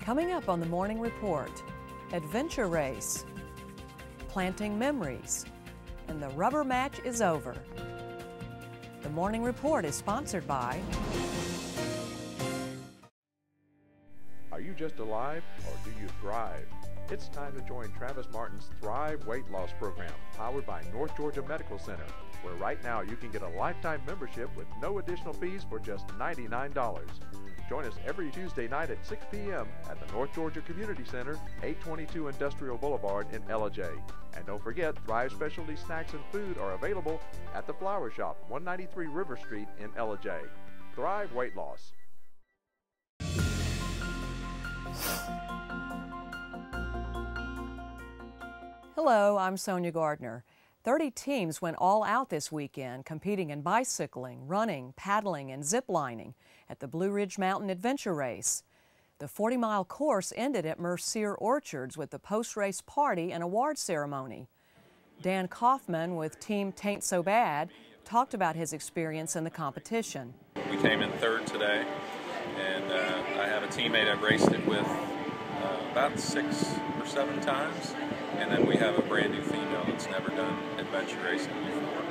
Coming up on the Morning Report, adventure race, planting memories, and the rubber match is over. The Morning Report is sponsored by... Are you just alive, or do you thrive? It's time to join Travis Martin's Thrive Weight Loss Program, powered by North Georgia Medical Center, where right now you can get a lifetime membership with no additional fees for just $99. Join us every Tuesday night at 6 p.m. at the North Georgia Community Center, 822 Industrial Boulevard in Ellijay. And don't forget, Thrive Specialty Snacks and Food are available at the Flower Shop, 193 River Street in Ellijay. Thrive Weight Loss. Hello, I'm Sonia Gardner. 30 teams went all out this weekend, competing in bicycling, running, paddling, and ziplining at the Blue Ridge Mountain Adventure Race. The 40-mile course ended at Mercier Orchards with the post-race party and award ceremony. Dan Kaufman with Team Tain't So Bad talked about his experience in the competition. We came in third today, and I have a teammate I've raced it with about 6 or 7 times, and then we have a brand new female that's never done adventure racing before.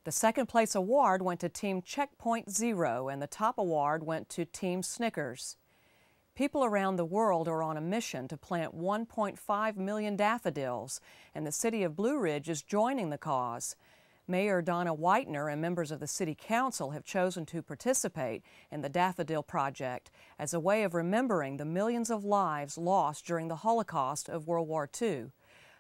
The second place award went to Team Checkpoint Zero, and the top award went to Team Snickers. People around the world are on a mission to plant 1.5 million daffodils, and the city of Blue Ridge is joining the cause. Mayor Donna Whitener and members of the City Council have chosen to participate in the Daffodil Project as a way of remembering the millions of lives lost during the Holocaust of World War II.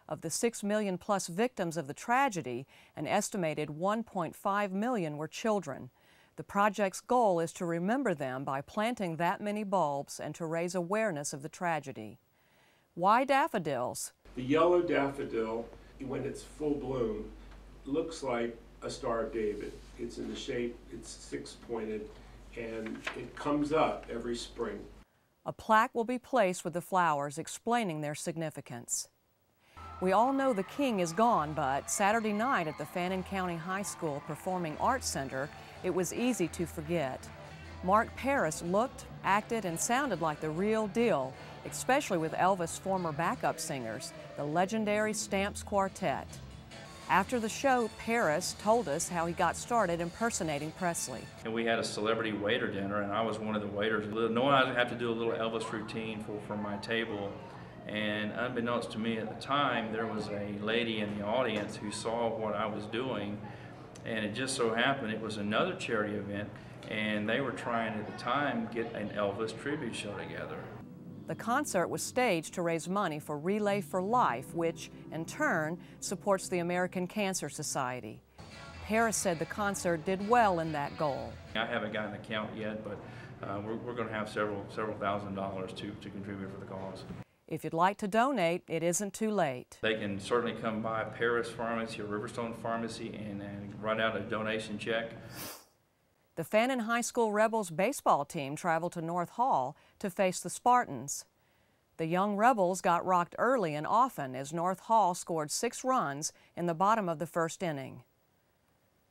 Of the 6 million plus victims of the tragedy, an estimated 1.5 million were children. The project's goal is to remember them by planting that many bulbs and to raise awareness of the tragedy. Why daffodils? The yellow daffodil, when it's full bloom, looks like a Star of David. It's in the shape, it's 6-pointed, and it comes up every spring. A plaque will be placed with the flowers explaining their significance. We all know the king is gone, but Saturday night at the Fannin County High School Performing Arts Center, it was easy to forget. Mark Paris looked, acted, and sounded like the real deal, especially with Elvis' former backup singers, the legendary Stamps Quartet. After the show, Paris told us how he got started impersonating Presley. And we had a celebrity waiter dinner, and I was one of the waiters. Knowing I'd have to do a little Elvis routine for my table, and unbeknownst to me at the time, there was a lady in the audience who saw what I was doing, and it just so happened it was another charity event, and they were trying at the time to get an Elvis tribute show together. The concert was staged to raise money for Relay for Life, which, in turn, supports the American Cancer Society. Paris said the concert did well in that goal. I haven't gotten an account yet, but we're going to have several $1,000s to contribute for the cause. If you'd like to donate, it isn't too late. They can certainly come by Paris Pharmacy or Riverstone Pharmacy and write out a donation check. The Fannin High School Rebels baseball team traveled to North Hall to face the Spartans. The young Rebels got rocked early and often as North Hall scored 6 runs in the bottom of the first inning.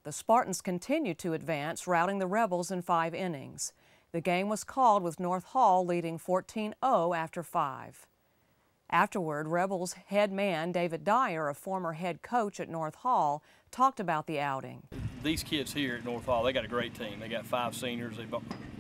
The Spartans continued to advance, routing the Rebels in 5 innings. The game was called with North Hall leading 14-0 after 5. Afterward, Rebels head man David Dyer, a former head coach at North Hall, talked about the outing. These kids here at North Hall, they got a great team. They got 5 seniors. They've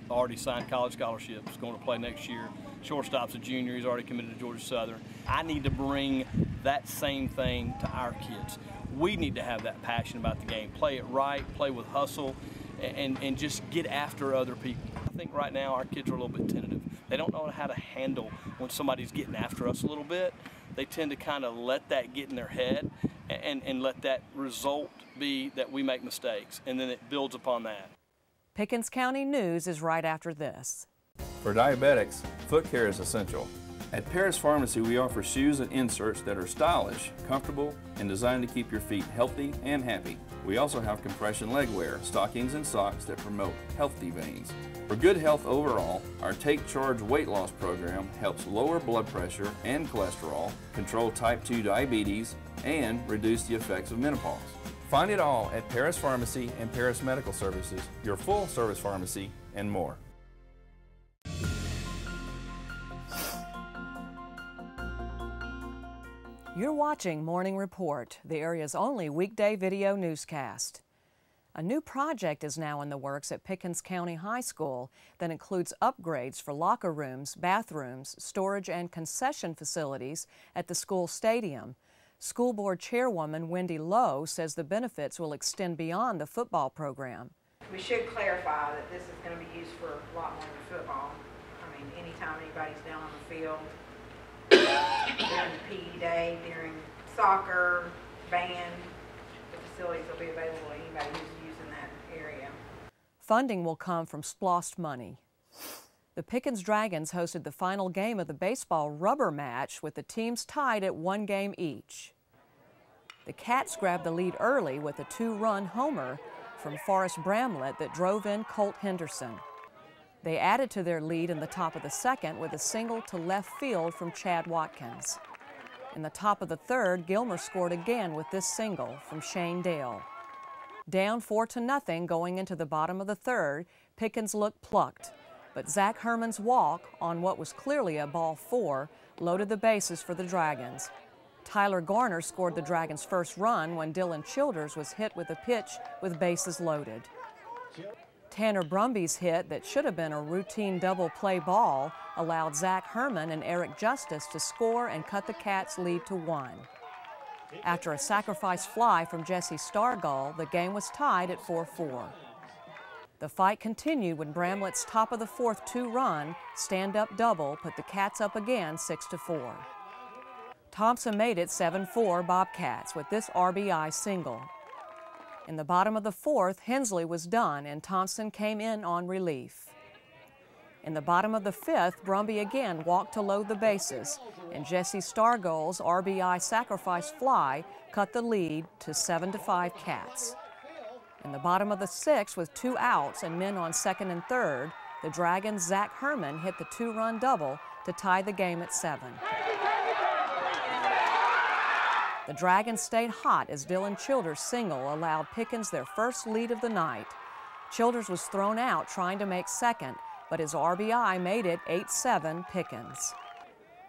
already signed college scholarships, going to play next year. Shortstop's a junior. He's already committed to Georgia Southern. I need to bring that same thing to our kids. We need to have that passion about the game. Play it right, play with hustle, and just get after other people. I think right now our kids are a little bit tentative. They don't know how to handle when somebody's getting after us a little bit. They tend to kind of let that get in their head and let that result be that we make mistakes, and then it builds upon that. Pickens County News is right after this. For diabetics, foot care is essential. At Paris Pharmacy, we offer shoes and inserts that are stylish, comfortable, and designed to keep your feet healthy and happy. We also have compression leg wear, stockings, and socks that promote healthy veins. For good health overall, our Take Charge weight loss program helps lower blood pressure and cholesterol, control type 2 diabetes, and reduce the effects of menopause. Find it all at Paris Pharmacy and Paris Medical Services, your full-service pharmacy, and more. You're watching Morning Report, the area's only weekday video newscast. A new project is now in the works at Pickens County High School that includes upgrades for locker rooms, bathrooms, storage, and concession facilities at the school stadium. School Board Chairwoman Wendy Lowe says the benefits will extend beyond the football program. We should clarify that this is going to be used for a lot more than football. I mean, anytime anybody's down on the field, during the PE day, during soccer, band, the facilities will be available to anybody who's using that area. Funding will come from SPLOST money. The Pickens Dragons hosted the final game of the baseball rubber match with the teams tied at 1 game each. The Cats grabbed the lead early with a 2-run homer from Forrest Bramlett that drove in Colt Henderson. They added to their lead in the top of the second with a single to left field from Chad Watkins. In the top of the third, Gilmer scored again with this single from Shane Dale. Down 4-0 going into the bottom of the third, Pickens looked plucked, but Zach Herman's walk on what was clearly a ball 4 loaded the bases for the Dragons. Tyler Garner scored the Dragons' first run when Dylan Childers was hit with a pitch with bases loaded. Tanner Brumby's hit that should have been a routine double play ball allowed Zach Herman and Eric Justice to score and cut the Cats' lead to 1. After a sacrifice fly from Jesse Stargull, the game was tied at 4-4. The fight continued when Bramlett's top of the fourth 2-run stand-up double put the Cats up again 6-4. Thompson made it 7-4 Bobcats with this RBI single. In the bottom of the fourth, Hensley was done and Thompson came in on relief. In the bottom of the fifth, Brumby again walked to load the bases, and Jesse Stargull's RBI sacrifice fly cut the lead to 7-5 Cats. In the bottom of the sixth, with 2 outs and men on second and third, the Dragons' Zach Herman hit the 2-run double to tie the game at 7. The Dragons stayed hot as Dylan Childers' single allowed Pickens their first lead of the night. Childers was thrown out trying to make second, but his RBI made it 8-7 Pickens.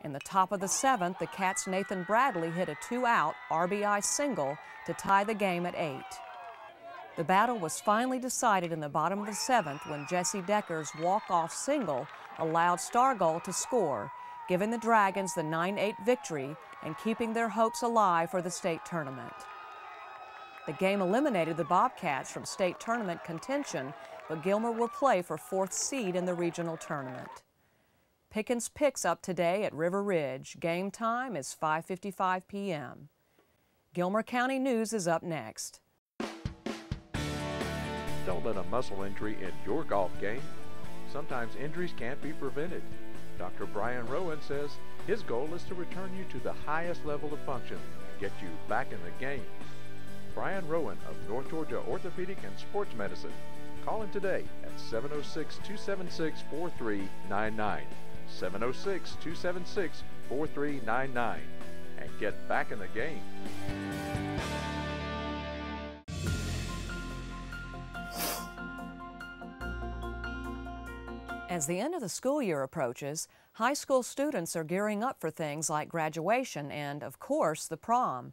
In the top of the seventh, the Cats' Nathan Bradley hit a 2-out RBI single to tie the game at 8. The battle was finally decided in the bottom of the seventh when Jesse Decker's walk-off single allowed Stargull to score, giving the Dragons the 9-8 victory and keeping their hopes alive for the state tournament. The game eliminated the Bobcats from state tournament contention, but Gilmer will play for 4th seed in the regional tournament. Pickens picks up today at River Ridge. Game time is 5:55 p.m. Gilmer County News is up next. Don't let a muscle injury end your golf game. Sometimes injuries can't be prevented. Dr. Brian Rowan says his goal is to return you to the highest level of function, get you back in the game. Brian Rowan of North Georgia Orthopedic and Sports Medicine. Call him today at 706-276-4399, 706-276-4399, and get back in the game. As the end of the school year approaches, high school students are gearing up for things like graduation and, of course, the prom.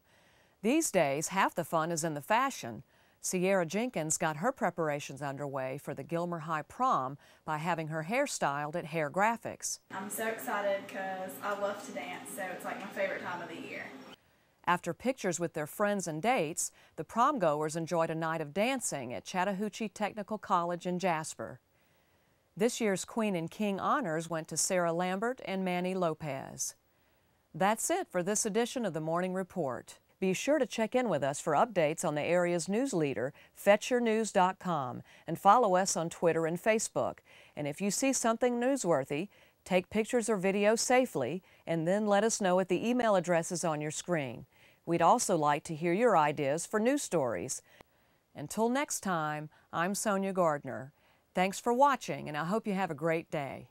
These days, half the fun is in the fashion. Sierra Jenkins got her preparations underway for the Gilmer High prom by having her hair styled at Hair Graphics. I'm so excited because I love to dance, so it's like my favorite time of the year. After pictures with their friends and dates, the prom goers enjoyed a night of dancing at Chattahoochee Technical College in Jasper. This year's Queen and King honors went to Sarah Lambert and Manny Lopez. That's it for this edition of the Morning Report. Be sure to check in with us for updates on the area's news leader, FetcherNews.com, and follow us on Twitter and Facebook. And if you see something newsworthy, take pictures or videos safely, and then let us know at the email addresses on your screen. We'd also like to hear your ideas for news stories. Until next time, I'm Sonia Gardner. Thanks for watching, and I hope you have a great day.